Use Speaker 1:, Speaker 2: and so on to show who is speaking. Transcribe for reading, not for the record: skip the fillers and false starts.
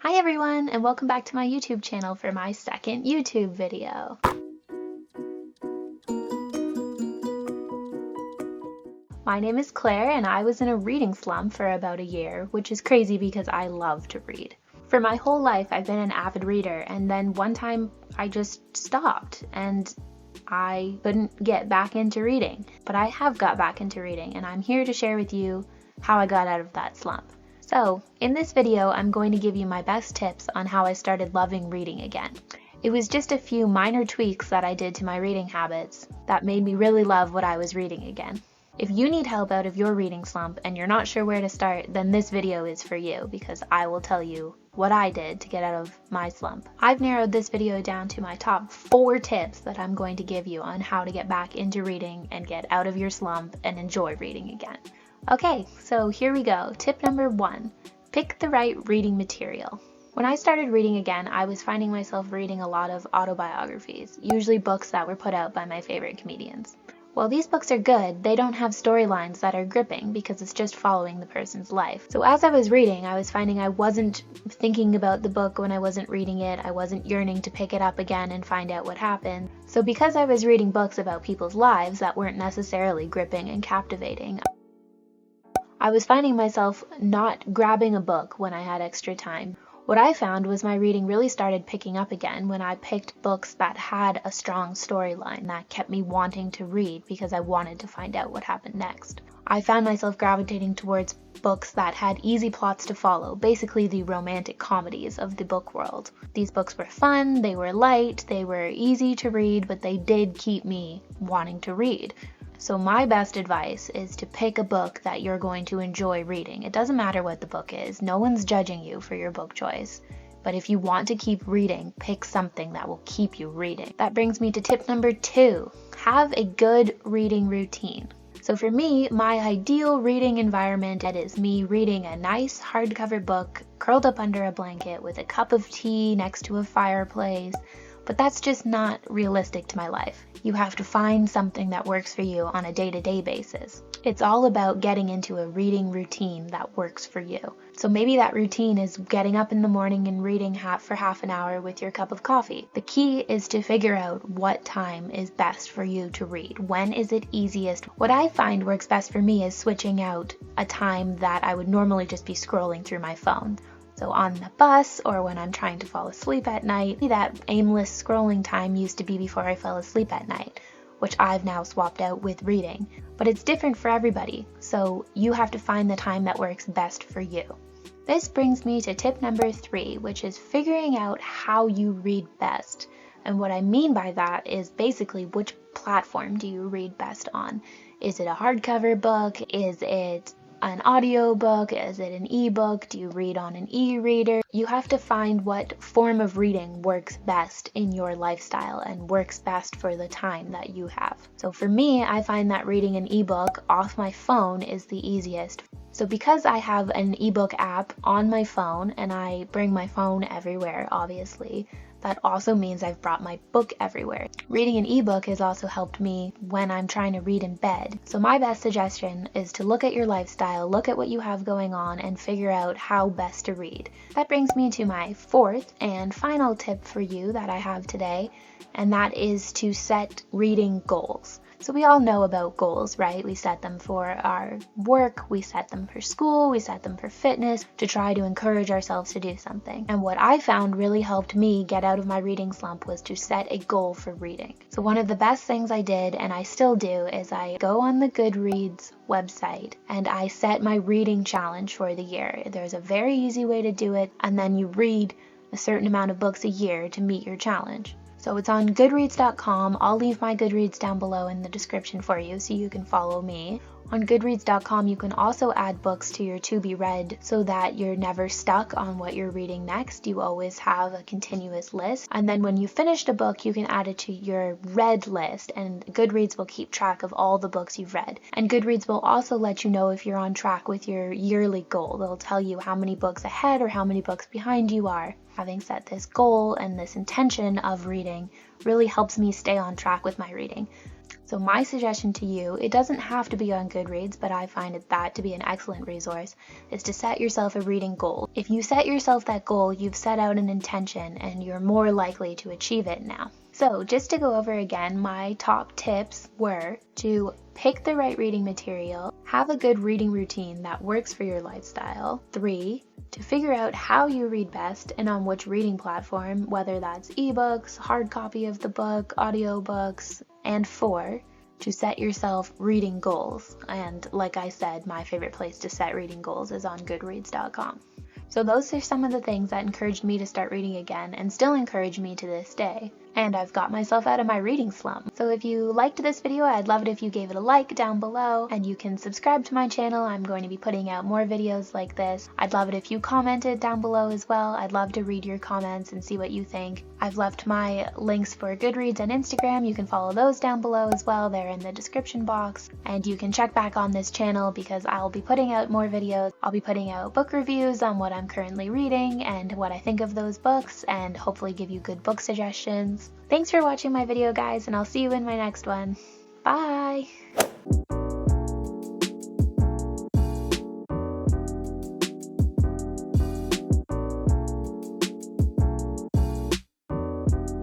Speaker 1: Hi everyone, and welcome back to my YouTube channel for my second YouTube video. My name is Claire and I was in a reading slump for about a year, which is crazy because I love to read. For my whole life I've been an avid reader, and then one time I just stopped and I couldn't get back into reading. But I have got back into reading and I'm here to share with you how I got out of that slump. So, in this video, I'm going to give you my best tips on how I started loving reading again. It was just a few minor tweaks that I did to my reading habits that made me really love what I was reading again. If you need help out of your reading slump and you're not sure where to start, then this video is for you because I will tell you what I did to get out of my slump. I've narrowed this video down to my top 4 tips that I'm going to give you on how to get back into reading and get out of your slump and enjoy reading again. Okay, so here we go. Tip number 1, pick the right reading material. When I started reading again, I was finding myself reading a lot of autobiographies, usually books that were put out by my favorite comedians. While these books are good, they don't have storylines that are gripping because it's just following the person's life. So as I was reading, I was finding I wasn't thinking about the book when I wasn't reading it. I wasn't yearning to pick it up again and find out what happened. So because I was reading books about people's lives that weren't necessarily gripping and captivating, I was finding myself not grabbing a book when I had extra time. What I found was my reading really started picking up again when I picked books that had a strong storyline that kept me wanting to read because I wanted to find out what happened next. I found myself gravitating towards books that had easy plots to follow, basically the romantic comedies of the book world. These books were fun, they were light, they were easy to read, but they did keep me wanting to read. So my best advice is to pick a book that you're going to enjoy reading. It doesn't matter what the book is. No one's judging you for your book choice. But if you want to keep reading, pick something that will keep you reading. That brings me to tip number 2. Have a good reading routine. So for me, my ideal reading environment is me reading a nice hardcover book, curled up under a blanket with a cup of tea next to a fireplace. But that's just not realistic to my life. You have to find something that works for you on a day-to-day basis. It's all about getting into a reading routine that works for you. So maybe that routine is getting up in the morning and reading for half an hour with your cup of coffee. The key is to figure out what time is best for you to read. When is it easiest? What I find works best for me is switching out a time that I would normally just be scrolling through my phone. So on the bus or when I'm trying to fall asleep at night, that aimless scrolling time used to be before I fell asleep at night, which I've now swapped out with reading. But it's different for everybody, so you have to find the time that works best for you. This brings me to tip number 3, which is figuring out how you read best. And what I mean by that is basically which platform do you read best on? Is it a hardcover book? Is it an audiobook? Is it an ebook? Do you read on an e-reader? You have to find what form of reading works best in your lifestyle and works best for the time that you have. So for me, I find that reading an ebook off my phone is the easiest. So because I have an ebook app on my phone and I bring my phone everywhere, obviously, that also means I've brought my book everywhere. Reading an ebook has also helped me when I'm trying to read in bed. So my best suggestion is to look at your lifestyle, look at what you have going on, and figure out how best to read. That brings me to my 4th and final tip for you that I have today, and that is to set reading goals. So we all know about goals, right? We set them for our work, we set them for school, we set them for fitness to try to encourage ourselves to do something. And what I found really helped me get out of my reading slump was to set a goal for reading. So one of the best things I did, and I still do, is I go on the Goodreads website and I set my reading challenge for the year. There's a very easy way to do it, and then you read a certain amount of books a year to meet your challenge. So it's on Goodreads.com. I'll leave my Goodreads down below in the description for you so you can follow me. On Goodreads.com, you can also add books to your to-be read so that you're never stuck on what you're reading next. You always have a continuous list. And then when you finished a book, you can add it to your read list, and Goodreads will keep track of all the books you've read. And Goodreads will also let you know if you're on track with your yearly goal. They'll tell you how many books ahead or how many books behind you are. Having set this goal and this intention of reading really helps me stay on track with my reading. So my suggestion to you, it doesn't have to be on Goodreads, but I find that to be an excellent resource, is to set yourself a reading goal. If you set yourself that goal, you've set out an intention and you're more likely to achieve it now. So just to go over again, my top tips were to pick the right reading material, have a good reading routine that works for your lifestyle. 3, to figure out how you read best and on which reading platform, whether that's ebooks, hard copy of the book, audiobooks. And 4, to set yourself reading goals. And like I said, my favorite place to set reading goals is on Goodreads.com. So those are some of the things that encouraged me to start reading again and still encourage me to this day. And I've got myself out of my reading slump. So if you liked this video, I'd love it if you gave it a like down below, and you can subscribe to my channel. I'm going to be putting out more videos like this. I'd love it if you commented down below as well. I'd love to read your comments and see what you think. I've left my links for Goodreads and Instagram. You can follow those down below as well. They're in the description box. And you can check back on this channel because I'll be putting out more videos. I'll be putting out book reviews on what I'm currently reading and what I think of those books, and hopefully give you good book suggestions. Thanks for watching my video, guys, and I'll see you in my next one. Bye!